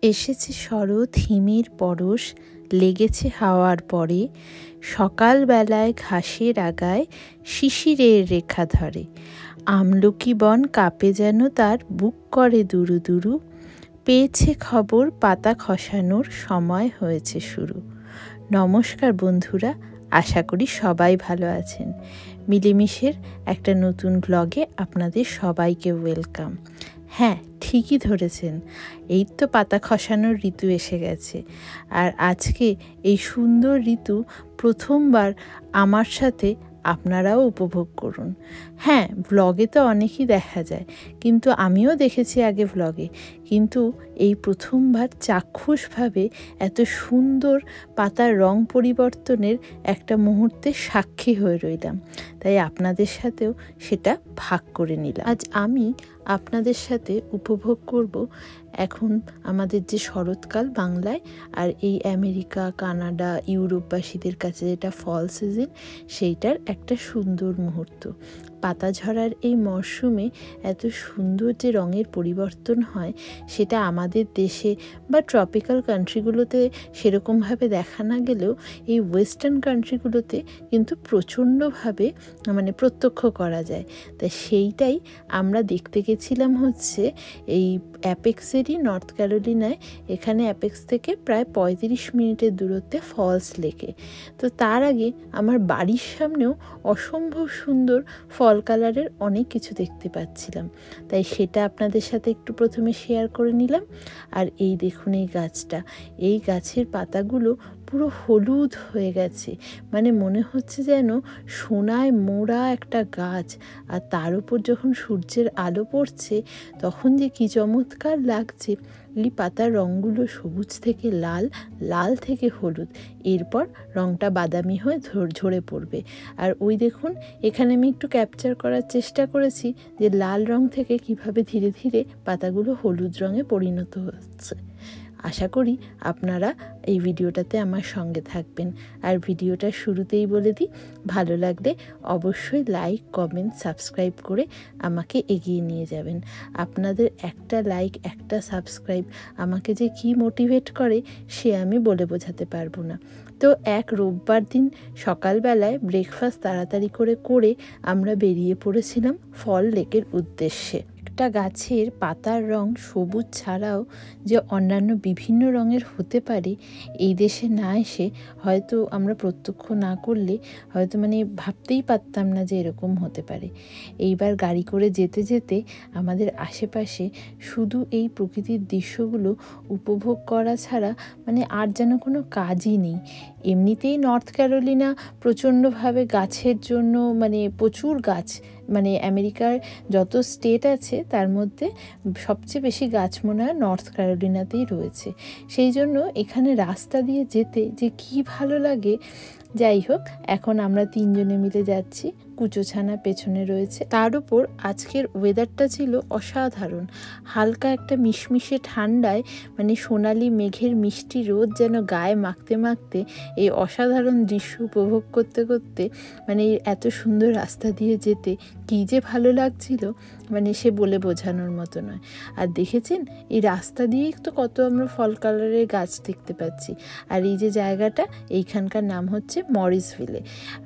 এসেছে শরৎ হিমের পরশ, লেগেছে হাওয়ার পরে, সকালবেলায় ঘাসের আগায় শিশিরের রেখা ধরে। আমলকি বন কাঁপে যেন তার বুক করে দুরু দুরু, পেয়েছে খবর পাতা খসানোর সময় হয়েছে শুরু। নমস্কার বন্ধুরা, আশা করি সবাই ভালো আছেন। মিলেমিশের একটা নতুন ব্লগে আপনাদের সবাইকে ওয়েলকাম। হ্যাঁ, ঠিকই ধরেছেন, এই তো পাতা খসানোর ঋতু এসে গেছে। আর আজকে এই সুন্দর ঋতু প্রথমবার আমার সাথে আপনারাও উপভোগ করুন। হ্যাঁ, ব্লগে তো অনেকই দেখা যায়, কিন্তু আমিও দেখেছি আগে ব্লগে, কিন্তু এই প্রথমবার চাক্ষুষভাবে এত সুন্দর পাতার রং পরিবর্তনের একটা মুহূর্তের সাক্ষী হয়ে রইলাম। তাই আপনাদের সাথেও সেটা ভাগ করে নিলাম। আজ আমি আপনাদের সাথে উপভোগ করব এখন আমাদের যে শরৎকাল বাংলায়, আর এই আমেরিকা, কানাডা, ইউরোপবাসীদের কাছে যেটা ফল সিজন, সেইটার একটা সুন্দর মুহূর্ত। পাতা ঝরার এই মরশুমে এত সুন্দর যে রঙের পরিবর্তন হয়, সেটা আমাদের দেশে বা ট্রপিক্যাল কান্ট্রিগুলোতে সেরকমভাবে দেখা না গেলেও এই ওয়েস্টার্ন কান্ট্রিগুলোতে কিন্তু প্রচণ্ডভাবে প্রত্যক্ষ করা যায়। তাই সেইটাই আমরা দেখতে গেছিলাম হচ্ছে এই অ্যাপেক্সেরই নর্থ ক্যারোলিনায়। এখানে অ্যাপেক্স থেকে প্রায় 35 মিনিটের দূরত্বে ফলস লেকে। তো তার আগে আমার বাড়ির সামনেও অসম্ভব সুন্দর ফল কালারের অনেক কিছু দেখতে পাচ্ছিলাম, তাই সেটা আপনাদের সাথে একটু প্রথমে শেয়ার করে নিলাম। আর এই দেখুন এই গাছটা, এই গাছের পাতাগুলো পুরো হলুদ হয়ে গেছে, মনে হচ্ছে যেন সোনায় মোড়া একটা গাছ। আর তার উপর যখন সূর্যের আলো পড়ছে তখন যে কি চমৎকার লাগছে। এই পাতার রঙগুলো সবুজ থেকে লাল, লাল থেকে হলুদ, এরপর রঙটা বাদামি হয়ে ঝরে পড়বে। আর ওই দেখুন, এখানে আমি একটু ক্যাপচার করার চেষ্টা করেছি যে লাল রং থেকে কিভাবে ধীরে ধীরে পাতাগুলো হলুদ রঙে পরিণত হচ্ছে। আশা করি আপনারা এই ভিডিওটাতে আমার সঙ্গে থাকবেন। আর ভিডিওটা শুরুতেই বলে দিই, ভালো লাগলে অবশ্যই লাইক, কমেন্ট, সাবস্ক্রাইব করে আমাকে এগিয়ে নিয়ে যাবেন। আপনাদের একটা লাইক, একটা সাবস্ক্রাইব আমাকে যে কি মোটিভেট করে সে আমি বলে বোঝাতে পারবো না। তো এক রোববার দিন সকালবেলায় ব্রেকফাস্ট তাড়াতাড়ি করে আমরা বেরিয়ে পড়েছিলাম ফল লেকের উদ্দেশ্যে। একটা গাছের পাতার রং সবুজ ছাড়াও যে অন্যান্য বিভিন্ন রঙের হতে পারে, এই দেশে না এসে হয়তো আমরা প্রত্যক্ষ না করলে হয়তো ভাবতেই পারতাম না যে এরকম হতে পারে। এইবার গাড়ি করে যেতে যেতে আমাদের আশেপাশে শুধু এই প্রকৃতির দৃশ্যগুলো উপভোগ করা ছাড়া আর যেন কোনো কাজই নেই। এমনিতেই নর্থ ক্যারোলিনা প্রচণ্ডভাবে গাছের জন্য প্রচুর গাছ, আমেরিকার যত স্টেট আছে তার মধ্যে সবচেয়ে বেশি গাছ মনে হয় নর্থ ক্যারোলিনাতেই রয়েছে। সেই জন্য এখানে রাস্তা দিয়ে যেতে যে কি ভালো লাগে। যাই হোক, এখন আমরা তিনজনে মিলে যাচ্ছি, কুচোছানা পেছনে রয়েছে। তার উপর আজকের ওয়েদারটা ছিল অসাধারণ, হালকা একটা মিশমিশে ঠান্ডায় সোনালি মেঘের মিষ্টি রোদ যেন গায়ে মাখতে মাখতে এই অসাধারণ দৃশ্য উপভোগ করতে করতে এত সুন্দর রাস্তা দিয়ে যেতে কী যে ভালো লাগছিল, সে বলে বোঝানোর মতো নয়। আর দেখেছেন এই রাস্তা দিয়েই তো কত আমরা ফল কালারের গাছ দেখতে পাচ্ছি। আর এই যে জায়গাটা, এইখানকার নাম হচ্ছে মরিসভিলে।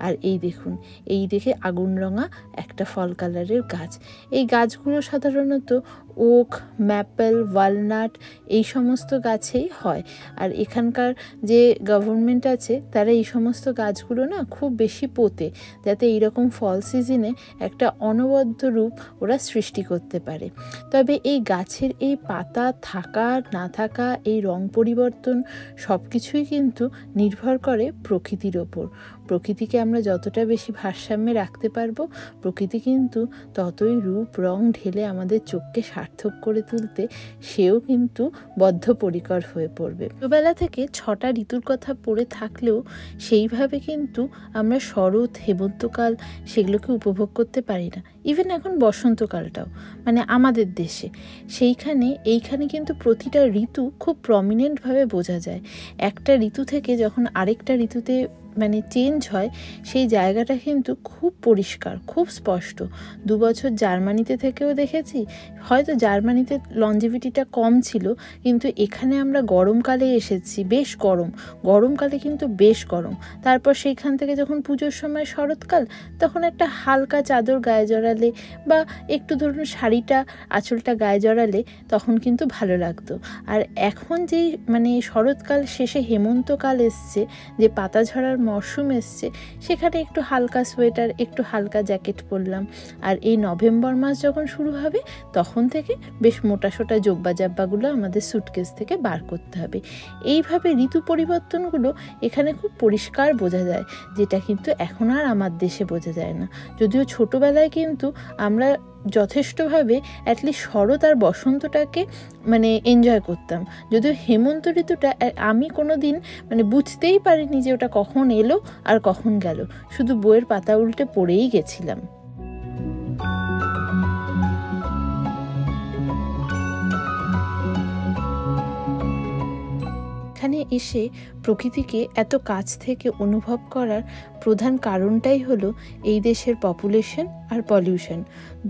আর এই দেখুন, এই দেখে আগুন রঙা একটা ফল কালারের গাছ। এই গাছগুলো সাধারণত ওক, ম্যাপেল, ওয়ালনাট এই সমস্ত গাছেই হয়। আর এখানকার যে গভর্নমেন্ট আছে তারা এই সমস্ত গাছগুলো না খুব বেশি পোঁতে, যাতে এইরকম ফল সিজনে একটা অনবদ্য রূপ ওরা সৃষ্টি করতে পারে। তবে এই গাছের এই পাতা থাকা না থাকা, এই রং পরিবর্তন সব কিছুই কিন্তু নির্ভর করে প্রকৃতির ওপর। প্রকৃতিকে আমরা যতটা বেশি ভারসাম্যে রাখতে পারবো, প্রকৃতি কিন্তু ততই রূপ রং ঢেলে আমাদের চোখকে সার্থক করে তুলতে সেও কিন্তু বদ্ধপরিকর হয়ে পড়বে। ছোটবেলা থেকে 6টা ঋতুর কথা পড়ে থাকলেও সেইভাবে কিন্তু আমরা শরৎ, হেমন্তকাল সেগুলোকে উপভোগ করতে পারি না। ইভেন এখন বসন্তকালটাও আমাদের দেশে এইখানে কিন্তু প্রতিটা ঋতু খুব প্রমিনেন্টভাবে বোঝা যায়। একটা ঋতু থেকে যখন আরেকটা ঋতুতে মানে চেঞ্জ হয় সেই জায়গাটা কিন্তু খুব পরিষ্কার, খুব স্পষ্ট। 2 বছর জার্মানিতে থেকেও দেখেছি, হয়তো জার্মানিতে লঞ্জিভিটিটা কম ছিল, কিন্তু এখানে আমরা গরমকালে এসেছি, বেশ গরমকালে কিন্তু বেশ গরম। তারপর সেইখান থেকে যখন পুজোর সময় শরৎকাল, তখন একটা হালকা চাদর গায়ে জড়ালে বা একটু ধরুন শাড়িটা আঁচলটা গায়ে জড়ালে তখন কিন্তু ভালো লাগতো। আর এখন যেই মানে শরৎকাল শেষে হেমন্তকাল এসছে, যে পাতা ঝরার মরশুম এসছে, সেখানে একটু হালকা সোয়েটার, একটু হালকা জ্যাকেট পরলাম। আর এই নভেম্বর মাস যখন শুরু হবে তখন থেকে বেশ মোটাসোটা জব্বাগুলো আমাদের সুটকেস থেকে বার করতে হবে। এইভাবে ঋতু পরিবর্তনগুলো এখানে খুব পরিষ্কার বোঝা যায়, যেটা কিন্তু এখন আর আমার দেশে বোঝা যায় না। যদিও ছোটোবেলায় কিন্তু আমরা যথেষ্টভাবে অ্যাটলিস্ট শরৎ আর বসন্তটাকে মানে এনজয় করতাম, যদিও হেমন্ত ঋতুটা আমি কোনো দিন মানে বুঝতেই পারিনি যে ওটা কখন এলো আর কখন গেল, শুধু বইয়ের পাতা উল্টে পড়েই গেছিলাম। এখানে এসে প্রকৃতিকে এত কাছ থেকে অনুভব করার প্রধান কারণটাই হলো এই দেশের পপুলেশন আর পলিউশন,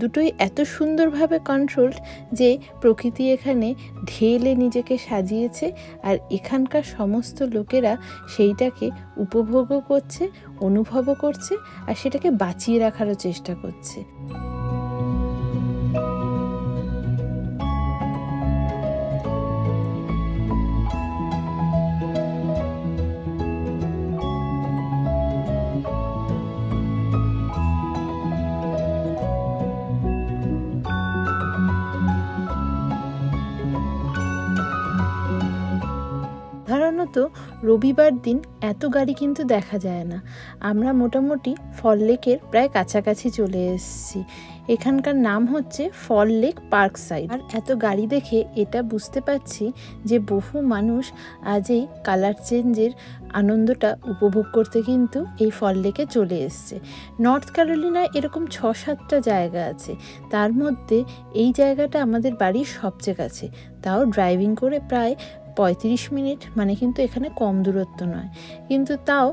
দুটোই এত সুন্দরভাবে কন্ট্রোলড যে প্রকৃতি এখানে ঢেলে নিজেকে সাজিয়েছে, আর এখানকার সমস্ত লোকেরা সেইটাকে উপভোগও করছে, অনুভবও করছে, আর সেটাকে বাঁচিয়ে রাখারও চেষ্টা করছে। সাধারণত রবিবার দিন এত গাড়ি কিন্তু দেখা যায় না। আমরা মোটামুটি ফল লেকের প্রায় কাছাকাছি চলে এসেছি। এখানকার নাম হচ্ছে ফল লেক পার্ক সাইড। আর এত গাড়ি দেখে এটা বুঝতে পারছি যে বহু মানুষ আজ এই কালার চেঞ্জের আনন্দটা উপভোগ করতে কিন্তু এই ফল লেকে চলে এসছে। নর্থ ক্যারোলিনায় এরকম 6-7টা জায়গা আছে, তার মধ্যে এই জায়গাটা আমাদের বাড়ির সবচেয়ে কাছে, তাও ড্রাইভিং করে প্রায় 35 মিনিট, মানে কিন্তু এখানে কম দূরত্ব নয়, কিন্তু তাও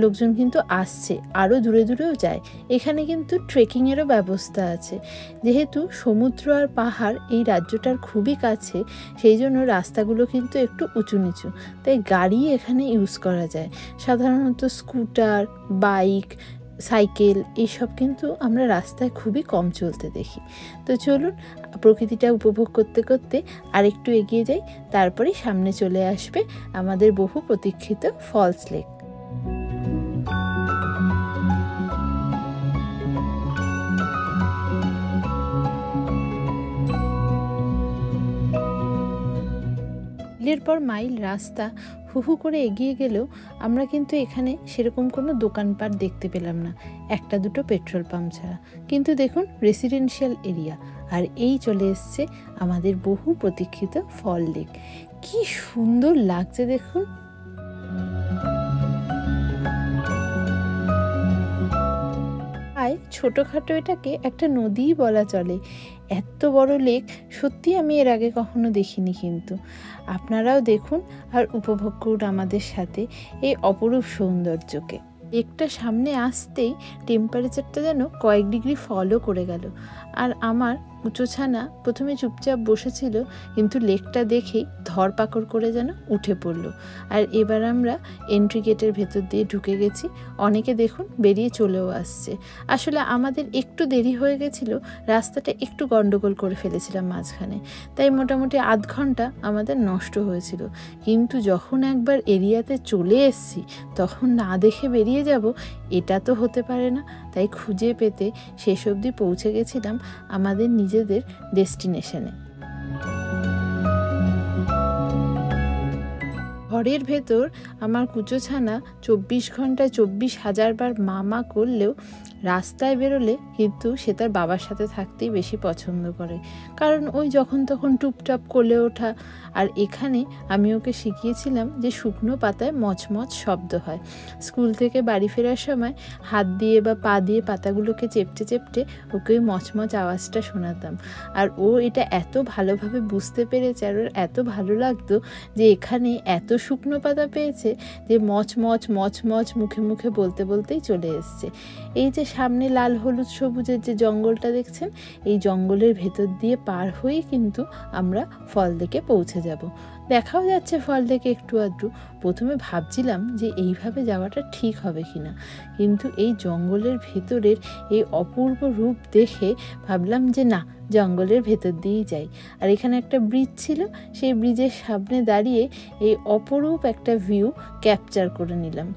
লোকজন কিন্তু আসছে, আরও দূরে দূরেও যায়। এখানে কিন্তু ট্রেকিংয়েরও ব্যবস্থা আছে, যেহেতু সমুদ্র আর পাহাড় এই রাজ্যটার খুবই কাছে, সেই জন্য রাস্তাগুলো কিন্তু একটু উঁচু নিচু, তাই গাড়ি এখানে ইউজ করা যায়। সাধারণত স্কুটার, বাইক, সাইকেল এইসব কিন্তু আমরা রাস্তায় খুবই কম চলতে দেখি। তো চলুন প্রকৃতিটা উপভোগ করতে করতে আরেকটু এগিয়ে যাই, তারপরে সামনে চলে আসবে আমাদের বহু প্রতীক্ষিত ফলস লেক। মাইলের পর মাইল রাস্তা হু করে এগিয়ে গেলেও আমরা কিন্তু এখানে সেরকম কোনো দোকানপাট দেখতে পেলাম না, একটা দুটো পেট্রোল পাম্প ছাড়া। কিন্তু দেখুন রেসিডেন্সিয়াল এরিয়া, আর এই চলে এসছে আমাদের বহু প্রতীক্ষিত ফল লেক। কি সুন্দর লাগছে দেখুন। ছোটোখাটো এটাকে একটা নদীই বলা চলে। এত বড় লেক সত্যি আমি এর আগে কখনো দেখিনি, কিন্তু আপনারাও দেখুন আর উপভোগ করুন আমাদের সাথে এই অপরূপ সৌন্দর্যকে। লেকটা সামনে আসতেই টেম্পারেচারটা যেন কয়েক ডিগ্রি ফলও করে গেল, আর আমার কুচোছানা প্রথমে চুপচাপ বসেছিল, কিন্তু লেকটা দেখেই ধরপাকড় করে যেন উঠে পড়লো। আর এবার আমরা এন্ট্রি গেটের ভেতর দিয়ে ঢুকে গেছি, অনেকে দেখুন বেরিয়ে চলেও আসছে। আসলে আমাদের একটু দেরি হয়ে গেছিল, রাস্তাটা একটু গন্ডগোল করে ফেলেছিলাম মাঝখানে, তাই মোটামুটি আধ ঘন্টা আমাদের নষ্ট হয়েছিল। কিন্তু যখন একবার এরিয়াতে চলে এসছি তখন না দেখে বেরিয়ে যাব এটা তো হতে পারে না, তাই খুঁজে পেতে শেষ অবধি পৌঁছে গেছিলাম আমাদের নিজেদের ডেস্টিনেশনে। ঘরের ভেতর আমার কুচোছানা 24 ঘন্টায় 24,000 বার মা করলেও রাস্তায় বেরোলে কিন্তু সে তার বাবার সাথে থাকতেই বেশি পছন্দ করে, কারণ ওই যখন তখন টুপটাপ কোলে ওঠা আর এখানে আমি ওকে শিখিয়েছিলাম যে শুকনো পাতায় মচমচ শব্দ হয়। স্কুল থেকে বাড়ি ফেরার সময় হাত দিয়ে বা পা দিয়ে পাতাগুলোকে চেপটে চেপটে ওকে ওই মচমচ আওয়াজটা শোনাতাম। আর ও এটা এত ভালোভাবে বুঝতে পেরেছে, আর ওর এত ভালো লাগতো যে এখানে এত শুকনো পাতা পেয়েছে যে মচমচ মচমচ মুখে মুখে বলতে বলতেই চলে এসছে। এই যে সামনে লাল হলুদ সবুজের যে জঙ্গলটা দেখছেন, এই জঙ্গলের ভেতর দিয়ে পার হয়েই কিন্তু আমরা ফল দেখে পৌঁছে যাব। দেখাও যাচ্ছে ফল দেখে একটু আধটু। প্রথমে ভাবছিলাম যে এইভাবে যাওয়াটা ঠিক হবে কিনা, কিন্তু এই জঙ্গলের ভেতরের এই অপূর্ব রূপ দেখে ভাবলাম যে না, জঙ্গলের ভেতর দিয়েই যাই। আর এখানে একটা ব্রিজ ছিল, সেই ব্রিজের সামনে দাঁড়িয়ে এই অপরূপ একটা ভিউ ক্যাপচার করে নিলাম।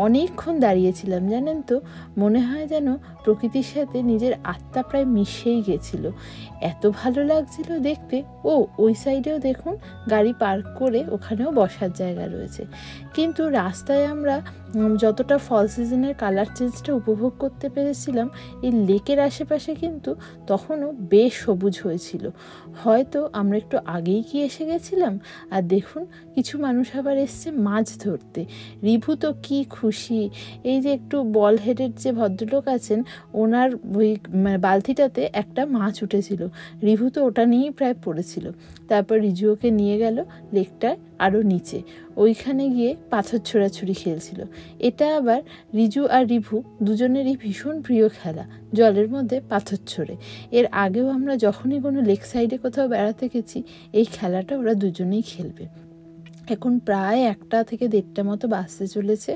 অনেকক্ষণ দাঁড়িয়েছিলাম জানেন তো, মনে হয় যেন প্রকৃতির সাথে নিজের আত্মা প্রায় মিশেই গেছিল, এত ভালো লাগছিল দেখতে। ও ওই সাইডেও দেখুন গাড়ি পার্ক করে ওখানেও বসার জায়গা রয়েছে। কিন্তু রাস্তায় আমরা যতটা ফল সিজনের কালার চেঞ্জটা উপভোগ করতে পেরেছিলাম, এই লেকের আশেপাশে কিন্তু তখনও বেশ সবুজ হয়েছিল। হয়তো আমরা একটু আগেই কি এসে গেছিলাম। আর দেখুন কিছু মানুষ আবার এসছে মাছ ধরতে। রিভু তো কি খুশি। এই যে একটু বল হেডের যে ভদ্রলোক আছেন, ওনার ওই বালতিটাতে একটা মাছ উঠেছিল, রিভু তো ওটা নিয়েই প্রায় পড়েছিল। তারপর রিজু ওকে নিয়ে গেল লেকটার আরও নিচে, ওইখানে গিয়ে পাথর ছোড়াছুড়ি খেলছিল। এটা আবার রিজু আর রিভু দুজনেরই ভীষণ প্রিয় খেলা, জলের মধ্যে পাথর ছোড়ে। এর আগেও আমরা যখনই কোনো লেক সাইডে কোথাও বেড়াতে গেছি, এই খেলাটা ওরা দুজনেই খেলবে। এখন প্রায় 1টা থেকে 1:30 মতো বাজতে চলেছে।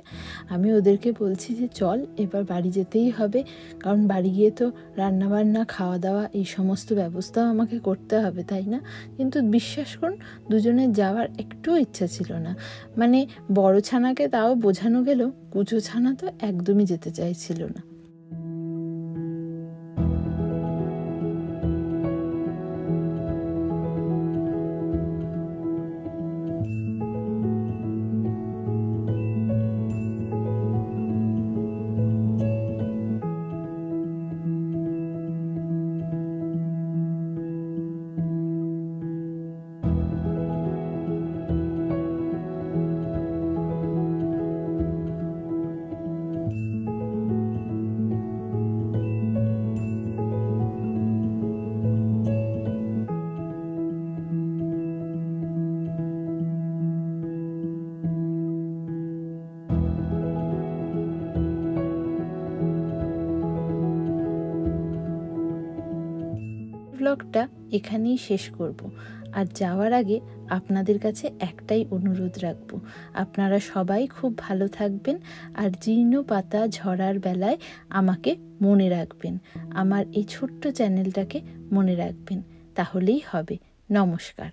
আমি ওদেরকে বলছি যে চল এবার বাড়ি যেতেই হবে, কারণ বাড়ি গিয়ে তো রান্নাবান্না খাওয়া দাওয়া এই সমস্ত ব্যবস্থাও আমাকে করতে হবে, তাই না? কিন্তু বিশ্বাস করুন দুজনের যাওয়ার একটুও ইচ্ছা ছিল না। মানে বড় ছানাকে তাও বোঝানো গেল, কুচো ছানা তো একদমই যেতে চাইছিল না। ব্লগটা এখানেই শেষ করব। আর যাওয়ার আগে আপনাদের কাছে একটাই অনুরোধ রাখব, আপনারা সবাই খুব ভালো থাকবেন, আর জীর্ণ পাতা ঝরার বেলায় আমাকে মনে রাখবেন, আমার এই ছোট্ট চ্যানেলটাকে মনে রাখবেন, তাহলেই হবে। নমস্কার।